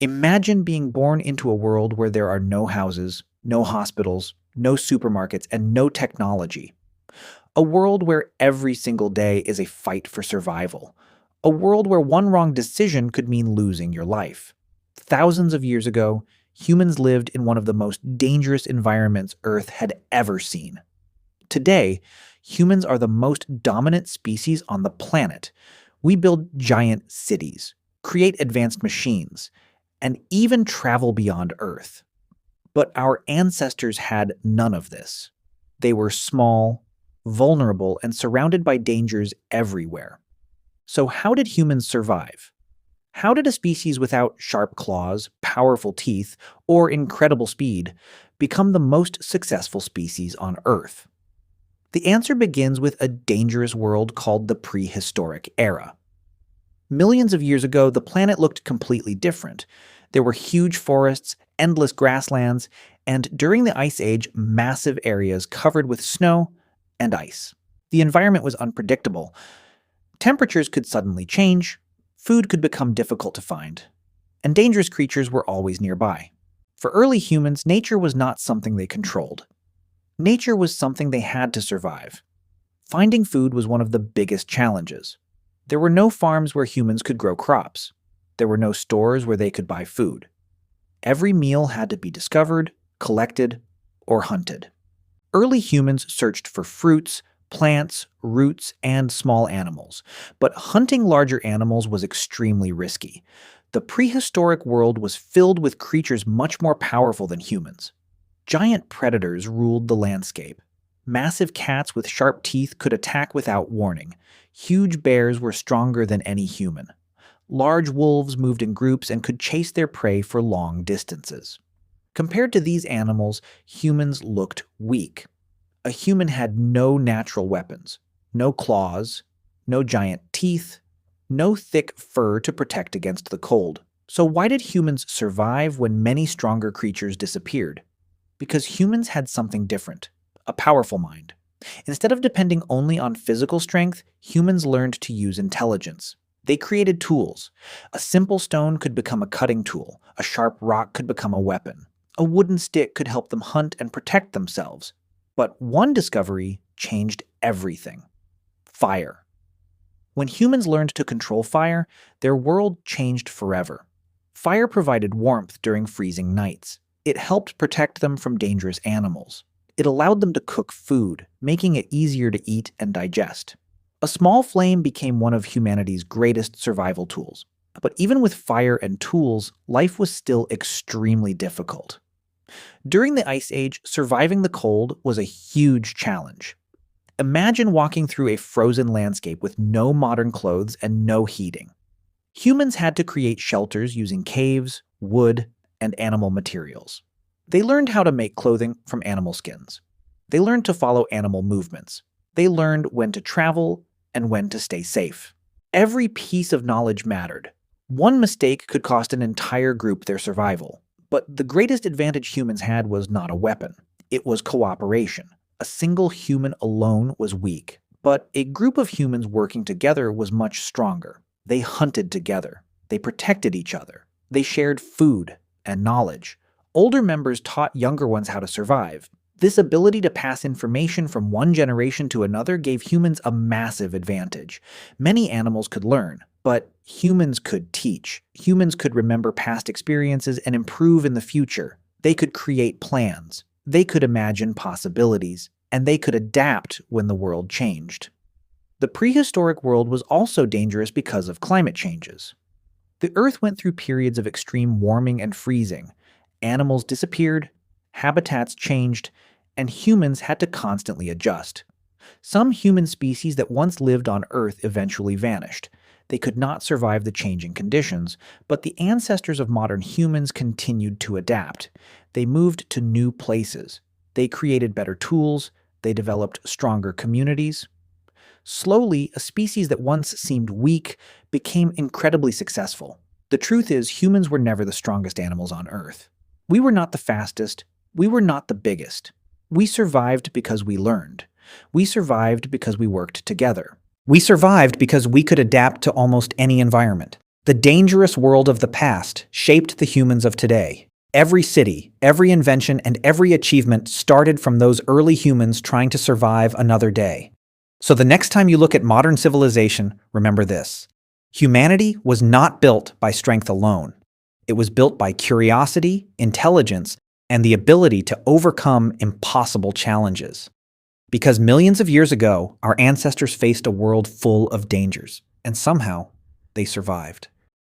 Imagine being born into a world where there are no houses, no hospitals, no supermarkets, and no technology. A world where every single day is a fight for survival. A world where one wrong decision could mean losing your life. Thousands of years ago, humans lived in one of the most dangerous environments Earth had ever seen. Today, humans are the most dominant species on the planet. We build giant cities, create advanced machines, and even travel beyond Earth. But our ancestors had none of this. They were small, vulnerable, and surrounded by dangers everywhere. So, how did humans survive? How did a species without sharp claws, powerful teeth, or incredible speed become the most successful species on Earth? The answer begins with a dangerous world called the prehistoric era. Millions of years ago, the planet looked completely different. There were huge forests, endless grasslands, and during the Ice Age, massive areas covered with snow and ice. The environment was unpredictable. Temperatures could suddenly change, food could become difficult to find, and dangerous creatures were always nearby. For early humans, nature was not something they controlled. Nature was something they had to survive. Finding food was one of the biggest challenges. There were no farms where humans could grow crops. There were no stores where they could buy food. Every meal had to be discovered, collected, or hunted. Early humans searched for fruits, plants, roots, and small animals, but hunting larger animals was extremely risky. The prehistoric world was filled with creatures much more powerful than humans. Giant predators ruled the landscape. Massive cats with sharp teeth could attack without warning. Huge bears were stronger than any human. Large wolves moved in groups and could chase their prey for long distances. Compared to these animals, humans looked weak. A human had no natural weapons, no claws, no giant teeth, no thick fur to protect against the cold. So why did humans survive when many stronger creatures disappeared? Because humans had something different, a powerful mind. Instead of depending only on physical strength, humans learned to use intelligence. They created tools. A simple stone could become a cutting tool. A sharp rock could become a weapon. A wooden stick could help them hunt and protect themselves. But one discovery changed everything: fire. When humans learned to control fire, their world changed forever. Fire provided warmth during freezing nights. It helped protect them from dangerous animals. It allowed them to cook food, making it easier to eat and digest. A small flame became one of humanity's greatest survival tools. But even with fire and tools, life was still extremely difficult. During the Ice Age, surviving the cold was a huge challenge. Imagine walking through a frozen landscape with no modern clothes and no heating. Humans had to create shelters using caves, wood, and animal materials. They learned how to make clothing from animal skins. They learned to follow animal movements. They learned when to travel and when to stay safe. Every piece of knowledge mattered. One mistake could cost an entire group their survival. But the greatest advantage humans had was not a weapon. It was cooperation. A single human alone was weak, but a group of humans working together was much stronger. They hunted together. They protected each other. They shared food and knowledge. Older members taught younger ones how to survive. This ability to pass information from one generation to another gave humans a massive advantage. Many animals could learn, but humans could teach. Humans could remember past experiences and improve in the future. They could create plans. They could imagine possibilities. And they could adapt when the world changed. The prehistoric world was also dangerous because of climate changes. The Earth went through periods of extreme warming and freezing. Animals disappeared, habitats changed, and humans had to constantly adjust. Some human species that once lived on Earth eventually vanished. They could not survive the changing conditions, but the ancestors of modern humans continued to adapt. They moved to new places. They created better tools. They developed stronger communities. Slowly, a species that once seemed weak became incredibly successful. The truth is, humans were never the strongest animals on Earth. We were not the fastest. We were not the biggest. We survived because we learned. We survived because we worked together. We survived because we could adapt to almost any environment. The dangerous world of the past shaped the humans of today. Every city, every invention, and every achievement started from those early humans trying to survive another day. So the next time you look at modern civilization, remember this. Humanity was not built by strength alone. It was built by curiosity, intelligence, and the ability to overcome impossible challenges. Because millions of years ago, our ancestors faced a world full of dangers, and somehow they survived.